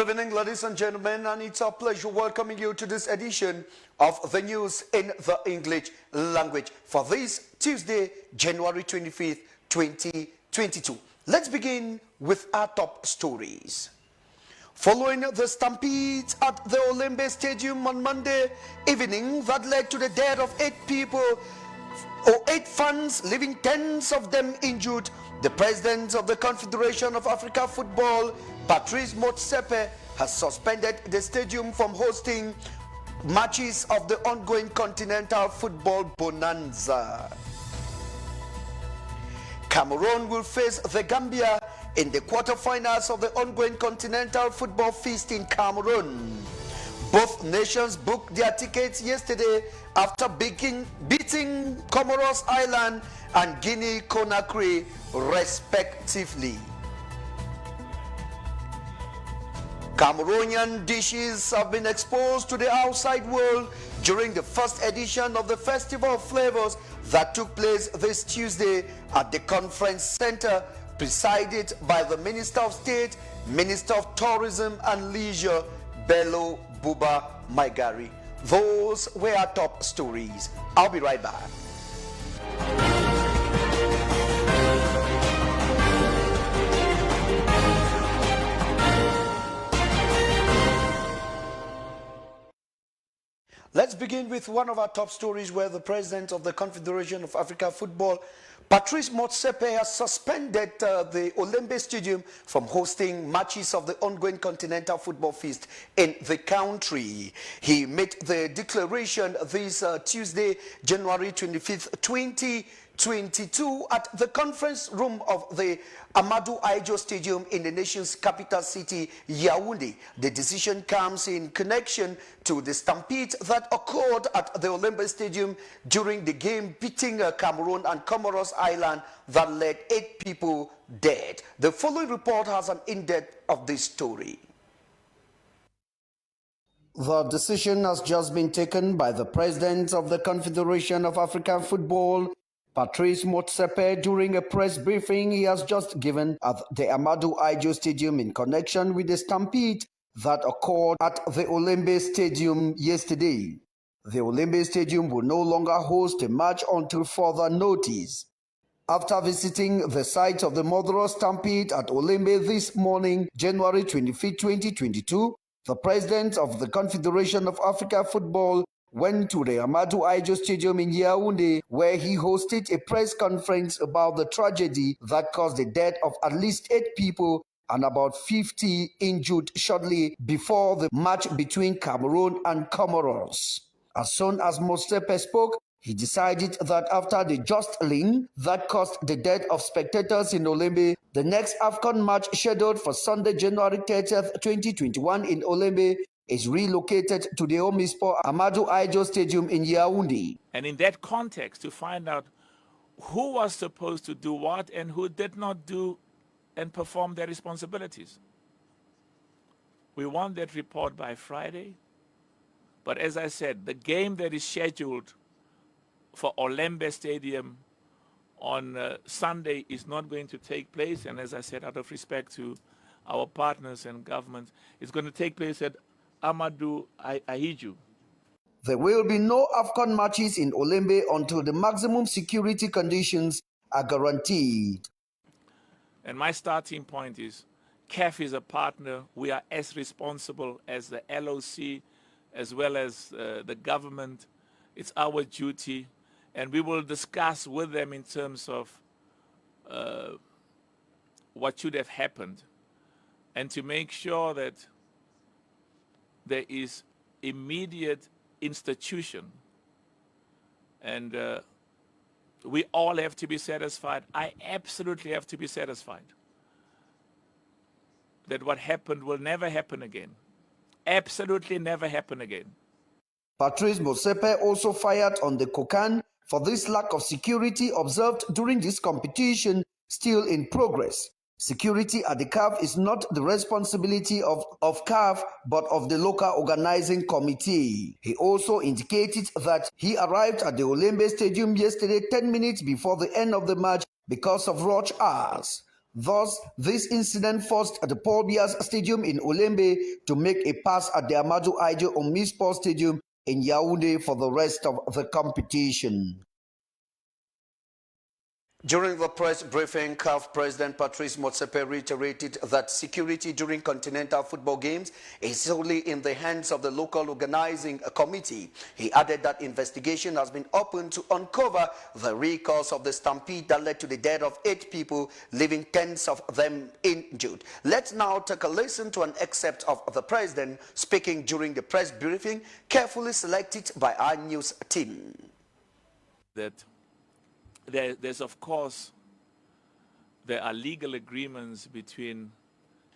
Good evening, ladies and gentlemen, and it's a pleasure welcoming you to this edition of the news in the English language for this Tuesday, January 25th, 2022. Let's begin with our top stories. Following the stampede at the Olembe Stadium on Monday evening that led to the death of 8 people, or 8 fans, leaving tens of them injured, the president of the Confederation of Africa Football, Patrice Motsepe, has suspended the stadium from hosting matches of the ongoing Continental Football Bonanza. Cameroon will face the Gambia in the quarterfinals of the ongoing Continental Football Feast in Cameroon. Both nations booked their tickets yesterday after beating Comoros Island and Guinea-Conakry respectively. Cameroonian dishes have been exposed to the outside world during the first edition of the Festival of Flavors that took place this Tuesday at the Conference Center, presided by the Minister of State, Minister of Tourism and Leisure, Bello Buba Maigari. Those were our top stories. I'll be right back. Let's begin with one of our top stories where the president of the Confederation of Africa Football, Patrice Motsepe, has suspended the Olembe Stadium from hosting matches of the ongoing Continental Football Feast in the country. He made the declaration this Tuesday, January 25th, 2022 at the conference room of the Amadou Ahidjo Stadium in the nation's capital city, Yaoundé. The decision comes in connection to the stampede that occurred at the Olembe Stadium during the game beating Cameroon and Comoros Island that led 8 people dead. The following report has an in-depth of this story. The decision has just been taken by the president of the Confederation of African Football, Patrice Motsepe, during a press briefing he has just given at the Amadou Ahidjo Stadium in connection with the stampede that occurred at the Olembe Stadium yesterday. The Olembe Stadium will no longer host a match until further notice. After visiting the site of the murderous stampede at Olembe this morning, January 25, 2022, the president of the Confederation of Africa Football went to the Amadou Ahidjo Stadium in Yaoundé, where he hosted a press conference about the tragedy that caused the death of at least 8 people and about 50 injured shortly before the match between Cameroon and Comoros. As soon as Motsepe spoke, he decided that after the jostling that caused the death of spectators in Olembe, the next AFCON match scheduled for Sunday, January 30th, 2021 in Olembe is relocated to the Omispor Amadou Ahidjo Stadium in Yaoundé. And in that context, to find out who was supposed to do what and who did not do and perform their responsibilities. We want that report by Friday. But as I said, the game that is scheduled for Olembe Stadium on Sunday is not going to take place. And as I said, out of respect to our partners and governments, it's going to take place at Amadou Ahidjo. There will be no AFCON matches in Olembe until the maximum security conditions are guaranteed. And my starting point is, CAF is a partner. We are as responsible as the LOC, as well as the government. It's our duty. And we will discuss with them in terms of what should have happened, and to make sure that there is immediate institution. And we all have to be satisfied. I absolutely have to be satisfied that what happened will never happen again. Absolutely never happen again. Patrice Motsepe also fired on the COCAN for this lack of security observed during this competition still in progress. Security at the CAF is not the responsibility of CAF, but of the local organizing committee. He also indicated that he arrived at the Olembe Stadium yesterday 10 minutes before the end of the match because of rush hours. Thus, this incident forced the Paul Biya's Stadium in Olembe to make a pass at the Amadou Ahidjo Omnisport Stadium in Yaoundé for the rest of the competition. During the press briefing, CAF President Patrice Motsepe reiterated that security during continental football games is solely in the hands of the local organizing committee. He added that investigation has been opened to uncover the real cause of the stampede that led to the death of 8 people, leaving tens of them injured. Let's now take a listen to an excerpt of the president speaking during the press briefing, carefully selected by our news team. There's of course, there are legal agreements between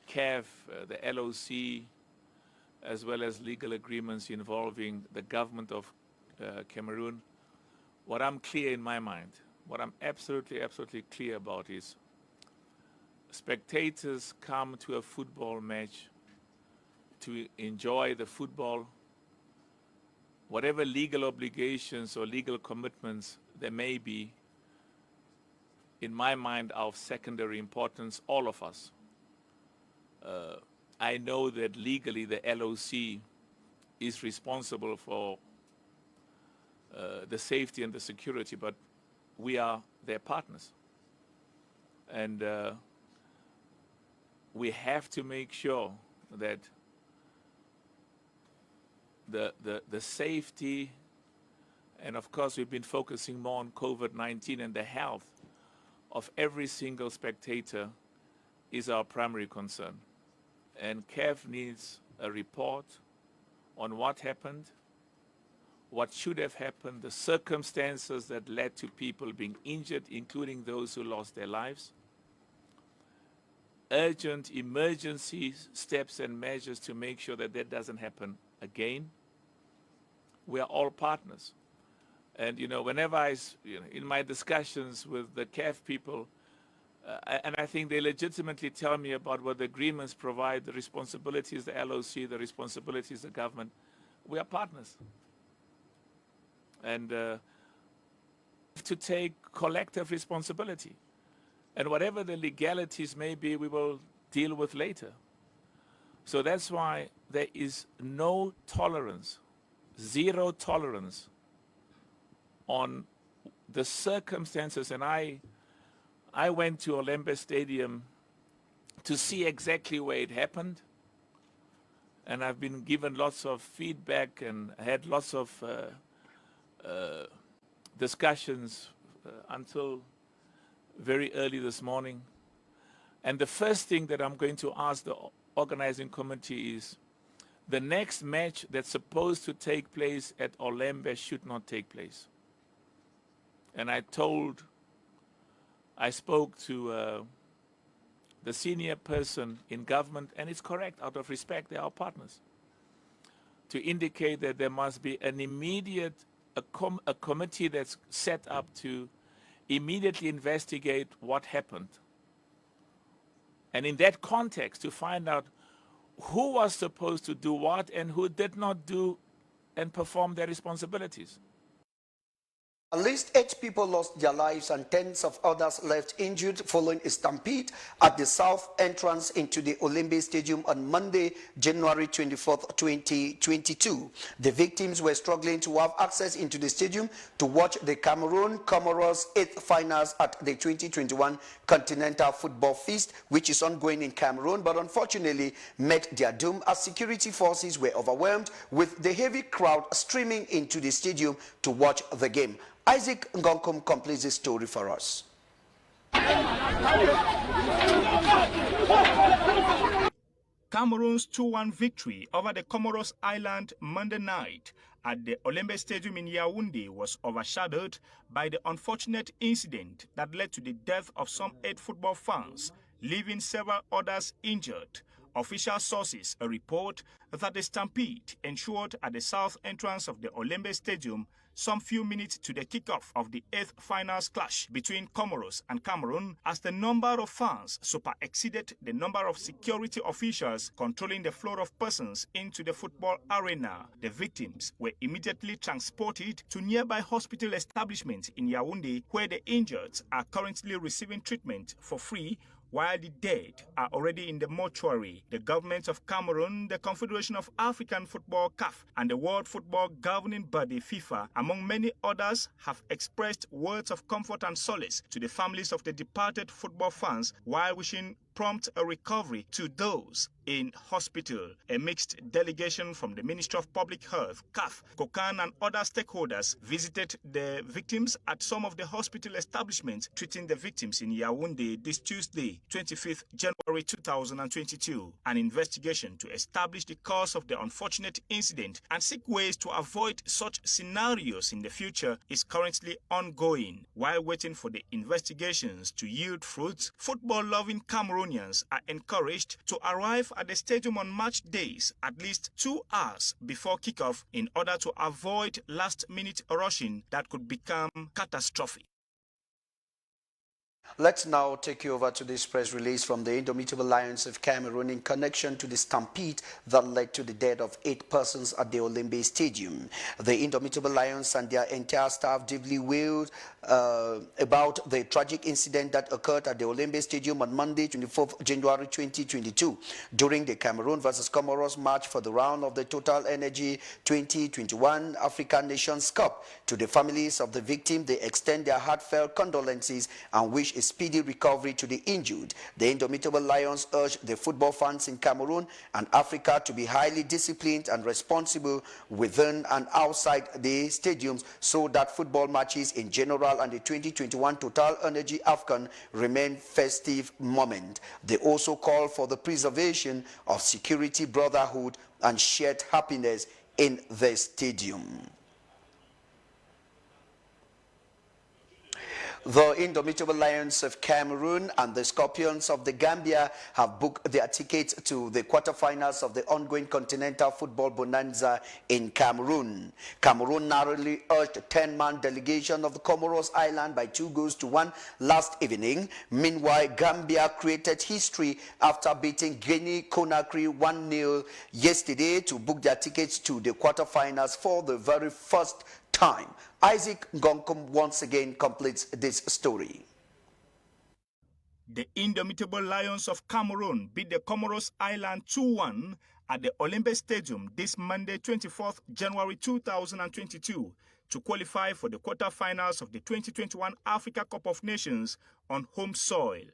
CAF, the LOC, as well as legal agreements involving the government of Cameroon. What I'm clear in my mind, what I'm absolutely clear about is spectators come to a football match to enjoy the football. Whatever legal obligations or legal commitments there may be, in my mind, are of secondary importance, all of us. I know that legally the LOC is responsible for the safety and the security, but we are their partners. And we have to make sure that the safety, and of course we've been focusing more on COVID-19 and the health of every single spectator is our primary concern. And CAF needs a report on what happened, what should have happened, the circumstances that led to people being injured, including those who lost their lives, urgent emergency steps and measures to make sure that that doesn't happen again. We are all partners. And, you know, whenever in my discussions with the CAF people, and I think they legitimately tell me about what the agreements provide, the responsibilities, the LOC, the responsibilities, the government, we are partners. And to take collective responsibility. And whatever the legalities may be, we will deal with later. So that's why there is no tolerance, zero tolerance on the circumstances. And I went to Olembe Stadium to see exactly where it happened, and I've been given lots of feedback and had lots of discussions until very early this morning. And the first thing that I'm going to ask the organizing committee is, the next match that's supposed to take place at Olembe should not take place. And I spoke to the senior person in government, and it's correct, out of respect, they are our partners, to indicate that there must be an immediate, a committee that's set up to immediately investigate what happened. And in that context, to find out who was supposed to do what and who did not do and perform their responsibilities. At least 8 people lost their lives and tens of others left injured following a stampede at the south entrance into the Olembe Stadium on Monday, January 24th, 2022. The victims were struggling to have access into the stadium to watch the Cameroon Comoros 8th finals at the 2021 Continental Football Feast, which is ongoing in Cameroon, but unfortunately met their doom as security forces were overwhelmed with the heavy crowd streaming into the stadium to watch the game. Isaac Ngonkum completes this story for us. Cameroon's 2-1 victory over the Comoros Island Monday night at the Olembe Stadium in Yaoundé was overshadowed by the unfortunate incident that led to the death of some 8 football fans, leaving several others injured. Official sources report that the stampede ensured at the south entrance of the Olembe Stadium some few minutes to the kickoff of the 8th finals clash between Comoros and Cameroon, as the number of fans super-exceeded the number of security officials controlling the flow of persons into the football arena. The victims were immediately transported to nearby hospital establishments in Yaoundé, where the injured are currently receiving treatment for free, while the dead are already in the mortuary. The governments of Cameroon, the Confederation of African Football (CAF), and the World Football Governing Body (FIFA), among many others, have expressed words of comfort and solace to the families of the departed football fans while wishing prompt a recovery to those in hospital. A mixed delegation from the Ministry of Public Health, CAF, COCAN, and other stakeholders visited the victims at some of the hospital establishments treating the victims in Yaoundé this Tuesday, 25th January 2022. An investigation to establish the cause of the unfortunate incident and seek ways to avoid such scenarios in the future is currently ongoing. While waiting for the investigations to yield fruits, football-loving Cameroonians are encouraged to arrive at the stadium on match days at least 2 hours before kickoff in order to avoid last-minute rushing that could become catastrophic. Let's now take you over to this press release from the Indomitable Lions of Cameroon in connection to the stampede that led to the death of 8 persons at the Olembe Stadium. The Indomitable Lions and their entire staff deeply wailed about the tragic incident that occurred at the Olembe Stadium on Monday, 24th January 2022, during the Cameroon versus Comoros match for the round of the Total Energy 2021 African Nations Cup. To the families of the victim, they extend their heartfelt condolences and wish a speedy recovery to the injured. The Indomitable Lions urge the football fans in Cameroon and Africa to be highly disciplined and responsible within and outside the stadiums so that football matches in general and the 2021 Total Energy AFCON remain festive moment. They also call for the preservation of security, brotherhood, and shared happiness in the stadium. The Indomitable Lions of Cameroon and the Scorpions of the Gambia have booked their tickets to the quarterfinals of the ongoing continental football bonanza in Cameroon. Cameroon narrowly urged a 10-man delegation of the Comoros Island by 2-1 last evening. Meanwhile, Gambia created history after beating Guinea-Conakry 1-0 yesterday to book their tickets to the quarterfinals for the very first time. Isaac Ngonkum once again completes this story. The Indomitable Lions of Cameroon beat the Comoros Island 2-1 at the Olembe Stadium this Monday, 24th January 2022 to qualify for the quarterfinals of the 2021 Africa Cup of Nations on home soil.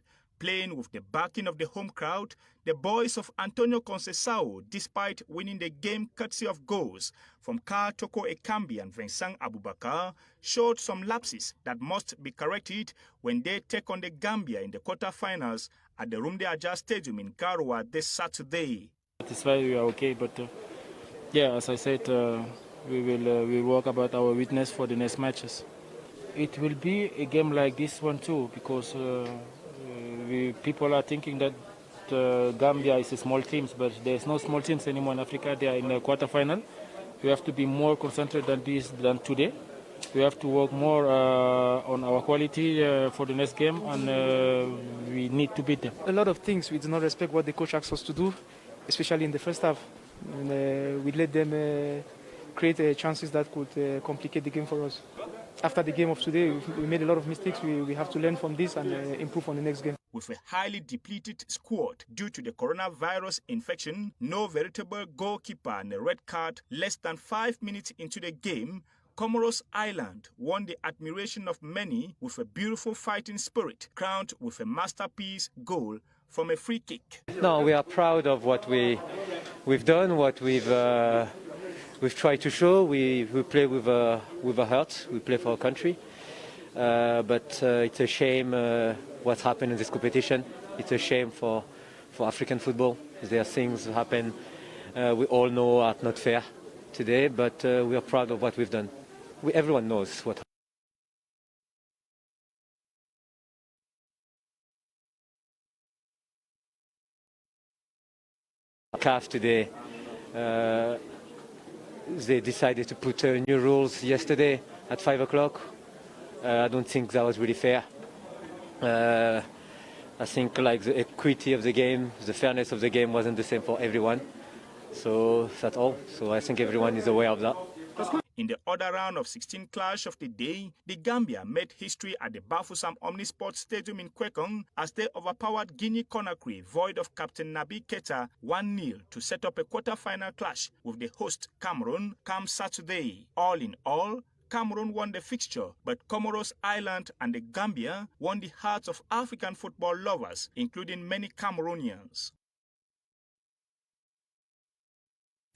Playing with the backing of the home crowd, the boys of Antonio Conceição, despite winning the game courtesy of goals from Kar Toko Ekambi and Vincent Aboubakar, showed some lapses that must be corrected when they take on the Gambia in the quarterfinals at the Rumde Aja Stadium in Garoua this Saturday. Satisfied we are okay, but yeah, as I said, we will work about our weakness for the next matches. It will be a game like this one too, because people are thinking that Gambia is a small team, but there's no small teams anymore in Africa. They are in the quarterfinal. We have to be more concentrated than today. We have to work more on our quality for the next game, and we need to beat them. A lot of things we do not respect what the coach asks us to do, especially in the first half. And, we let them create chances that could complicate the game for us. After the game of today, we made a lot of mistakes. We have to learn from this and improve on the next game. With a highly depleted squad due to the coronavirus infection, no veritable goalkeeper and a red card less than 5 minutes into the game, Comoros Island won the admiration of many with a beautiful fighting spirit, crowned with a masterpiece goal from a free kick. No, we are proud of what we've done, what we've tried to show. We play with a heart. We play for our country. But it's a shame what's happened in this competition. It's a shame for African football. There are things happen we all know are not fair today, but we are proud of what we've done. Everyone knows what happened. CAF today, they decided to put new rules yesterday at 5 o'clock. I don't think that was really fair. I think like the equity of the game, the fairness of the game wasn't the same for everyone. So that's all. So I think everyone is aware of that. In the other round of 16 clash of the day, the Gambia made history at the Bafoussam Omnisport Stadium in Kwekong as they overpowered Guinea-Conakry, void of Captain Nabi Keita, 1-0 to set up a quarter-final clash with the host Cameroon come Saturday. All in all, Cameroon won the fixture, but Comoros Island and the Gambia won the hearts of African football lovers, including many Cameroonians.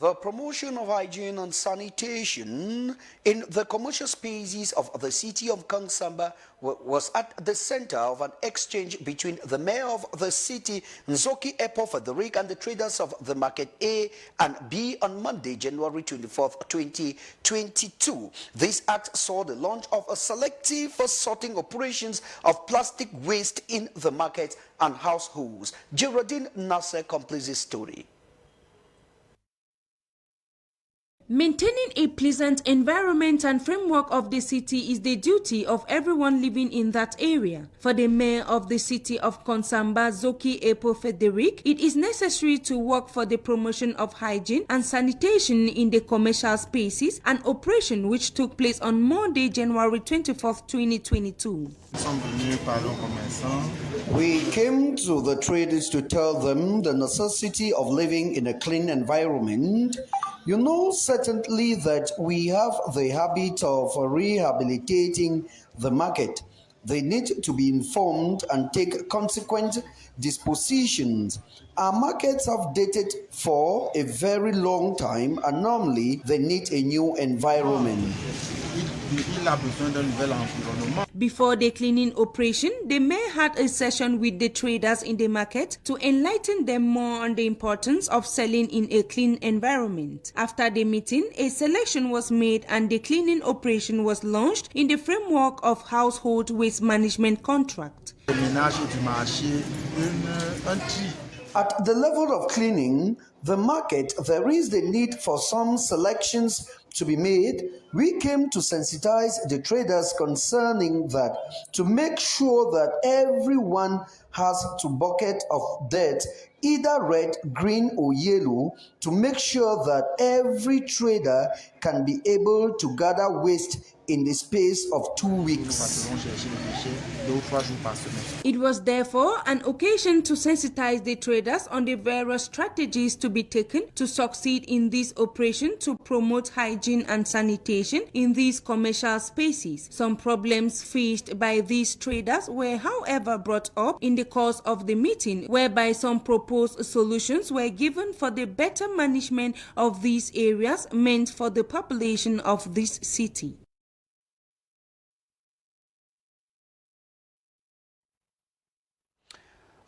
The promotion of hygiene and sanitation in the commercial spaces of the city of Kangsamba was at the center of an exchange between the mayor of the city, Nzoki Epo Frederick, and the traders of the market A and B on Monday, January 24th, 2022. This act saw the launch of a selective sorting operations of plastic waste in the market and households. Geraldine Nasser completes this story. Maintaining a pleasant environment and framework of the city is the duty of everyone living in that area. For the mayor of the city of Kansamba, Zoki Epo Frederick, it is necessary to work for the promotion of hygiene and sanitation in the commercial spaces, an operation which took place on Monday, January 24th, 2022. We came to the traders to tell them the necessity of living in a clean environment. You know certainly that we have the habit of rehabilitating the market. They need to be informed and take consequent dispositions. Our markets have dated for a very long time and normally they need a new environment. Before the cleaning operation, the mayor had a session with the traders in the market to enlighten them more on the importance of selling in a clean environment. After the meeting, a selection was made and the cleaning operation was launched in the framework of household waste management contract. At the level of cleaning the market, there is the need for some selections to be made. We came to sensitize the traders concerning that, to make sure that everyone has a bucket of dirt, either red, green or yellow, to make sure that every trader can be able to gather waste in the space of 2 weeks. It was therefore an occasion to sensitize the traders on the various strategies to be taken to succeed in this operation to promote hygiene and sanitation in these commercial spaces. Some problems faced by these traders were, however, brought up in the course of the meeting, whereby some proposed solutions were given for the better management of these areas meant for the population of this city.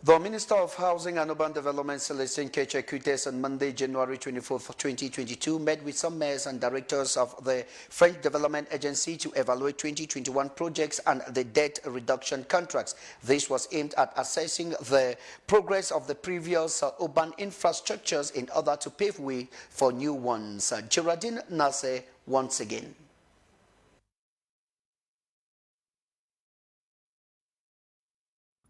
The Minister of Housing and Urban Development, Celestine Kechekutes, on Monday, January 24th, 2022, met with some mayors and directors of the French Development Agency to evaluate 2021 projects and the debt reduction contracts. This was aimed at assessing the progress of the previous urban infrastructures in order to pave way for new ones. Geraldine Nasser once again.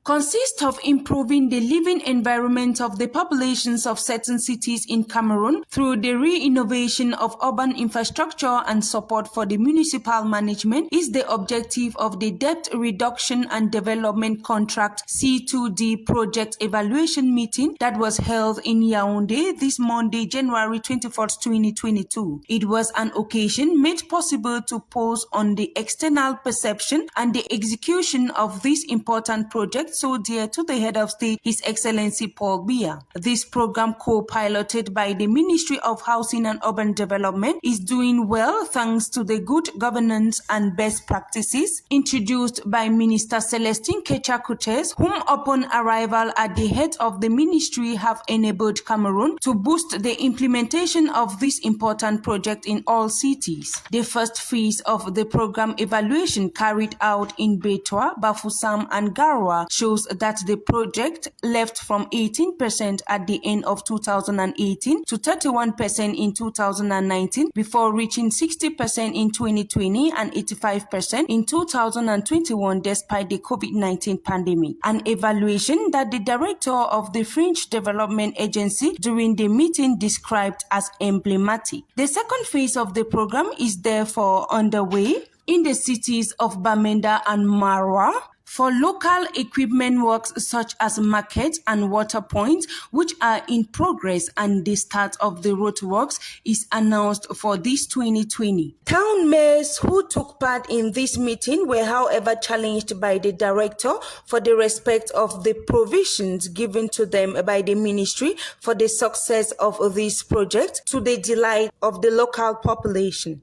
Consists of improving the living environment of the populations of certain cities in Cameroon through the re-innovation of urban infrastructure and support for the municipal management is the objective of the Debt Reduction and Development Contract C2D project evaluation meeting that was held in Yaoundé this Monday, January 24th, 2022. It was an occasion made possible to pause on the external perception and the execution of this important project so dear to the head of state, His Excellency Paul Biya. This program, co-piloted by the Ministry of Housing and Urban Development, is doing well thanks to the good governance and best practices introduced by Minister Celestine Kechekutes, whom upon arrival at the head of the ministry have enabled Cameroon to boost the implementation of this important project in all cities. The first phase of the program evaluation carried out in Betwa, Bafoussam and Garoua showed shows that the project left from 18% at the end of 2018 to 31% in 2019 before reaching 60% in 2020 and 85% in 2021 despite the COVID-19 pandemic. An evaluation that the director of the French Development Agency during the meeting described as emblematic. The second phase of the program is therefore underway in the cities of Bamenda and Marwa for local equipment works such as markets and water points, which are in progress, and the start of the road works is announced for this 2020. Town mayors who took part in this meeting were, however, challenged by the director for the respect of the provisions given to them by the ministry for the success of this project to the delight of the local population.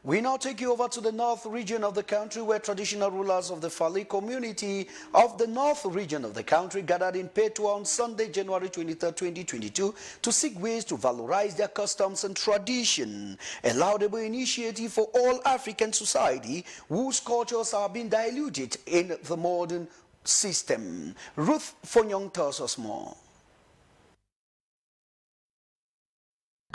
We now take you over to the north region of the country, where traditional rulers of the Fali community of the north region of the country gathered in Petua on Sunday, January 23, 2022, to seek ways to valorize their customs and tradition, a laudable initiative for all African society whose cultures are being diluted in the modern system. Ruth Fonyong tells us more.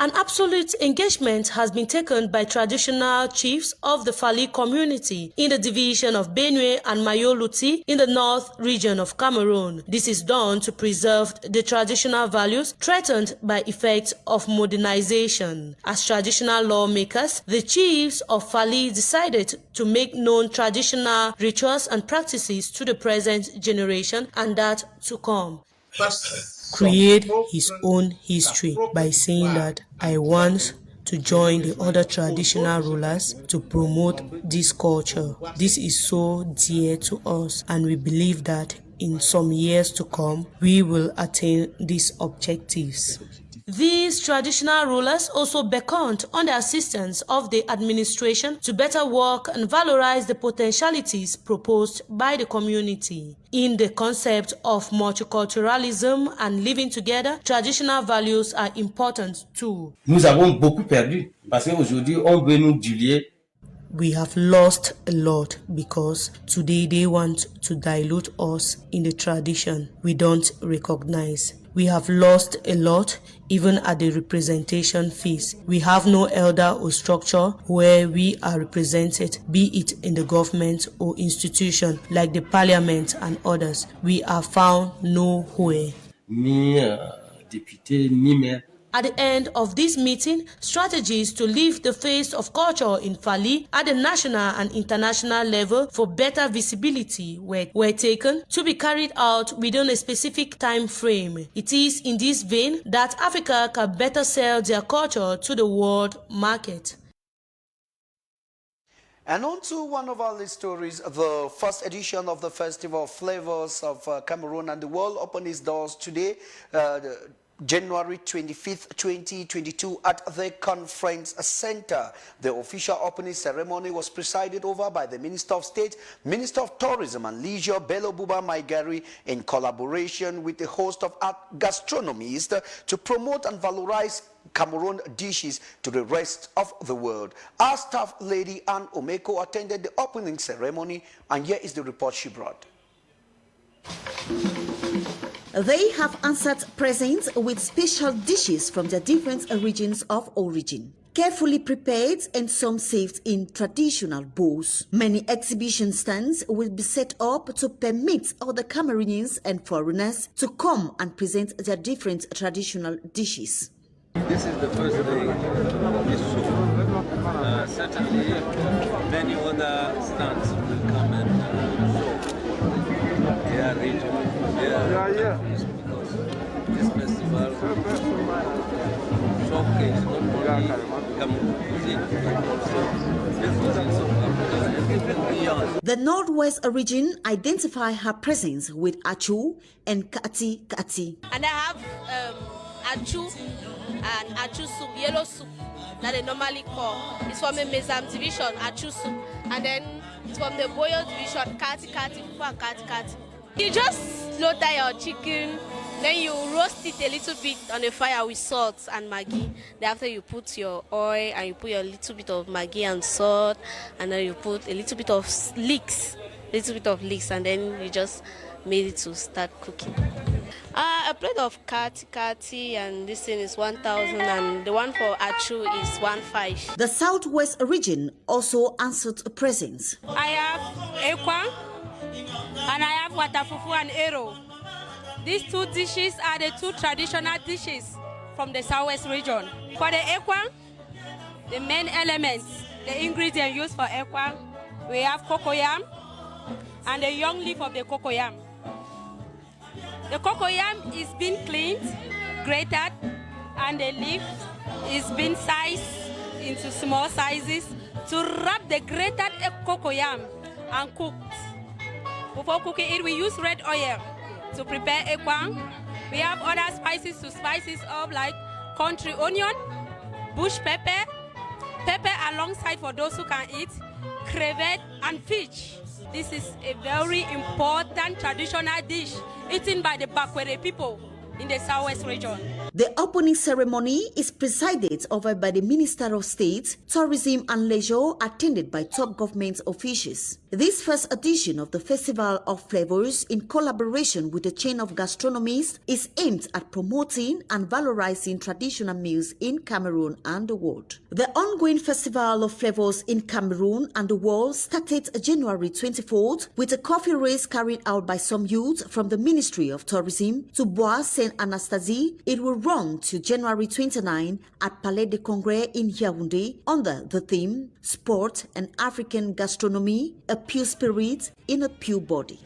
An absolute engagement has been taken by traditional chiefs of the Fali community in the division of Benue and Mayoluti in the north region of Cameroon. This is done to preserve the traditional values threatened by effects of modernization. As traditional lawmakers, the chiefs of Fali decided to make known traditional rituals and practices to the present generation and that to come. Create his own history by saying that I want to join the other traditional rulers to promote this culture. This is so dear to us, and we believe that in some years to come, we will attain these objectives. These traditional rulers also beckoned on the assistance of the administration to better work and valorize the potentialities proposed by the community. In the concept of multiculturalism and living together, traditional values are important too. Nous avons beaucoup perdu parce qu'aujourd'hui on veut nous diluer. We have lost a lot because today they want to dilute us in the tradition we don't recognize. We have lost a lot even at the representation fees. We have no elder or structure where we are represented, be it in the government or institution like the parliament and others. We are found nowhere. Ni député, ni maire. At the end of this meeting, strategies to lift the face of culture in Fali at the national and international level for better visibility were taken to be carried out within a specific time frame. It is in this vein that Africa can better sell their culture to the world market. And on to one of our list stories, the first edition of the Festival of Flavors of Cameroon and the World opened its doors today, January 25th, 2022 at the Conference Center. The official opening ceremony was presided over by the Minister of State, Minister of Tourism and Leisure, Bello Buba Maigari, in collaboration with a host of gastronomists to promote and valorize Cameroon dishes to the rest of the world. Our staff lady Anne Omeko attended the opening ceremony, and here is the report she brought. They have answered presents with special dishes from their different regions of origin, carefully prepared and some saved in traditional bowls. Many exhibition stands will be set up to permit other Cameroonians and foreigners to come and present their different traditional dishes. This is the first day. Certainly, many other stands will come and show their region, their countries, because this festival showcases not only Cameroon cuisine, but also the cuisines of Africa and even beyond. The Northwest region identify her presence with Achu and Kati Kati. And I have Achu and Achu soup, yellow soup, that they normally call. It's from the Mezam division, Achu soup. And then it's from the Boyo division, Kati Kati, Fufu and Kati Kati. You just slaughter your chicken, then you roast it a little bit on the fire with salt and Maggi. Then after you put your oil and you put a little bit of Maggi and salt, and then you put a little bit of leeks little bit of leeks, and then you just made it to start cooking. A plate of kati, and this thing is 1,000, and the one for achu is 1,500. The Southwest region also answered presents. I have ekwan and I have watafufu and ero. These two dishes are the two traditional dishes from the Southwest region. For the ekwan, the main elements, the ingredients used for ekwan, we have cocoyam and the young leaf of the cocoyam. The cocoyam is being cleaned, grated, and the leaf is being sized into small sizes to wrap the grated cocoyam and cooked. Before cooking it, we use red oil to prepare ekwan. We have other spices to spice it up like country onion, bush pepper, pepper alongside for those who can eat, crevette, and fish. This is a very important traditional dish eaten by the Bakwere people in the Southwest region. The opening ceremony is presided over by the Minister of State, Tourism and Leisure, attended by top government officials. This first edition of the Festival of Flavors, in collaboration with the chain of gastronomies, is aimed at promoting and valorizing traditional meals in Cameroon and the world. The ongoing Festival of Flavors in Cameroon and the world started January 24th with a coffee race carried out by some youth from the Ministry of Tourism to Bois Saint-Anastasie. It will run to January 29 at Palais de Congrès in Yaoundé under the theme Sport and African Gastronomy, a pure spirit in a pure body.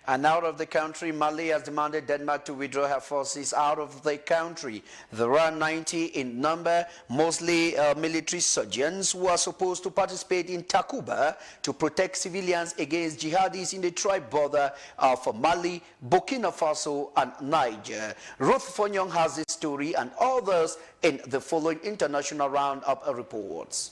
And out of the country, Mali has demanded Denmark to withdraw her forces out of the country. There are 90 in number, mostly military surgeons who are supposed to participate in Takuba to protect civilians against jihadis in the tribe border of Mali, Burkina Faso and Niger. Ruth Fonyong has this story and others in the following international roundup reports.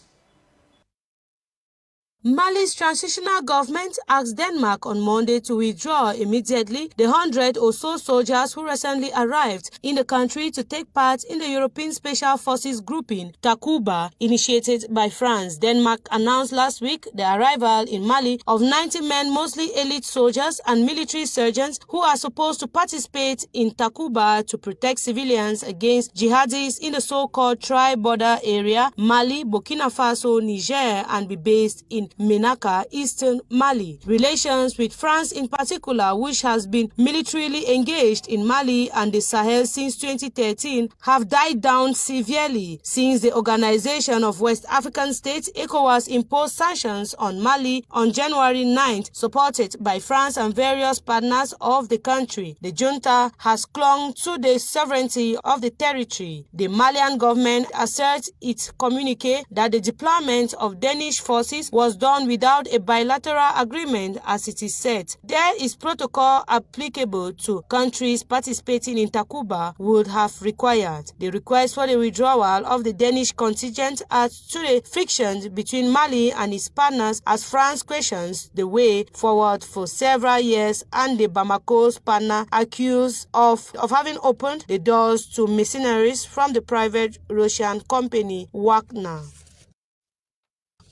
Mali's transitional government asked Denmark on Monday to withdraw immediately the 100 or so soldiers who recently arrived in the country to take part in the European Special Forces grouping Takuba, initiated by France. Denmark announced last week the arrival in Mali of 90 men, mostly elite soldiers and military surgeons, who are supposed to participate in Takuba to protect civilians against jihadis in the so-called tri-border area, Mali, Burkina Faso, Niger, and be based in Menaka, eastern Mali. Relations with France in particular, which has been militarily engaged in Mali and the Sahel since 2013, have died down severely since the Organization of West African States, ECOWAS, imposed sanctions on Mali on January 9th, supported by France and various partners of the country. The junta has clung to the sovereignty of the territory. The Malian government asserts its communique that the deployment of Danish forces was done without a bilateral agreement, as it is said. There is protocol applicable to countries participating in Takuba would have required. The request for the withdrawal of the Danish contingent adds to the frictions between Mali and its partners as France questions the way forward for several years, and the Bamako's partner accused of having opened the doors to mercenaries from the private Russian company Wagner.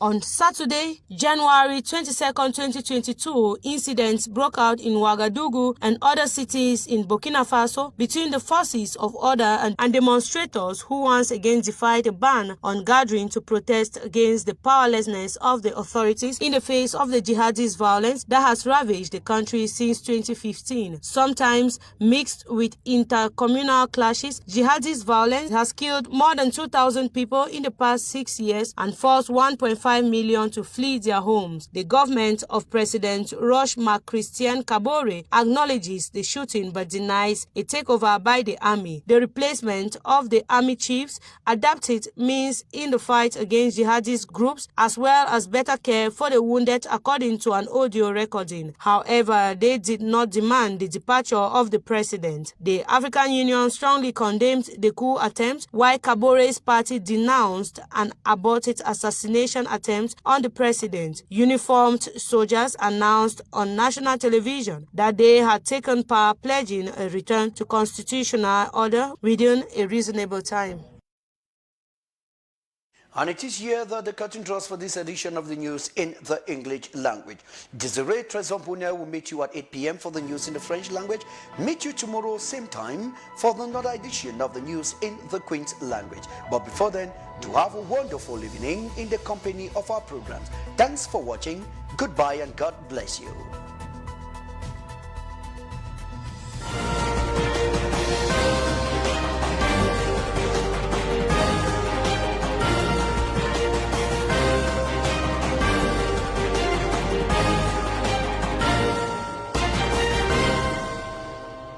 On Saturday, January 22, 2022, incidents broke out in Ouagadougou and other cities in Burkina Faso between the forces of order and demonstrators who once again defied a ban on gathering to protest against the powerlessness of the authorities in the face of the jihadist violence that has ravaged the country since 2015. Sometimes mixed with intercommunal clashes, jihadist violence has killed more than 2,000 people in the past 6 years and forced 1.5 million to flee their homes. The government of President Roch Marc Christian Kabore acknowledges the shooting but denies a takeover by the army. The replacement of the army chiefs adapted means in the fight against jihadist groups, as well as better care for the wounded, according to an audio recording. However, they did not demand the departure of the president. The African Union strongly condemned the coup attempt, while Kabore's party denounced an aborted assassination attempt on the president. Uniformed soldiers announced on national television that they had taken power, pledging a return to constitutional order within a reasonable time. And it is here that the curtain draws for this edition of the news in the English language. Desiree Trezompunia will meet you at 8 p.m. for the news in the French language. Meet you tomorrow, same time, for another edition of the news in the Queen's language. But before then, do have a wonderful evening in the company of our programs. Thanks for watching. Goodbye and God bless you.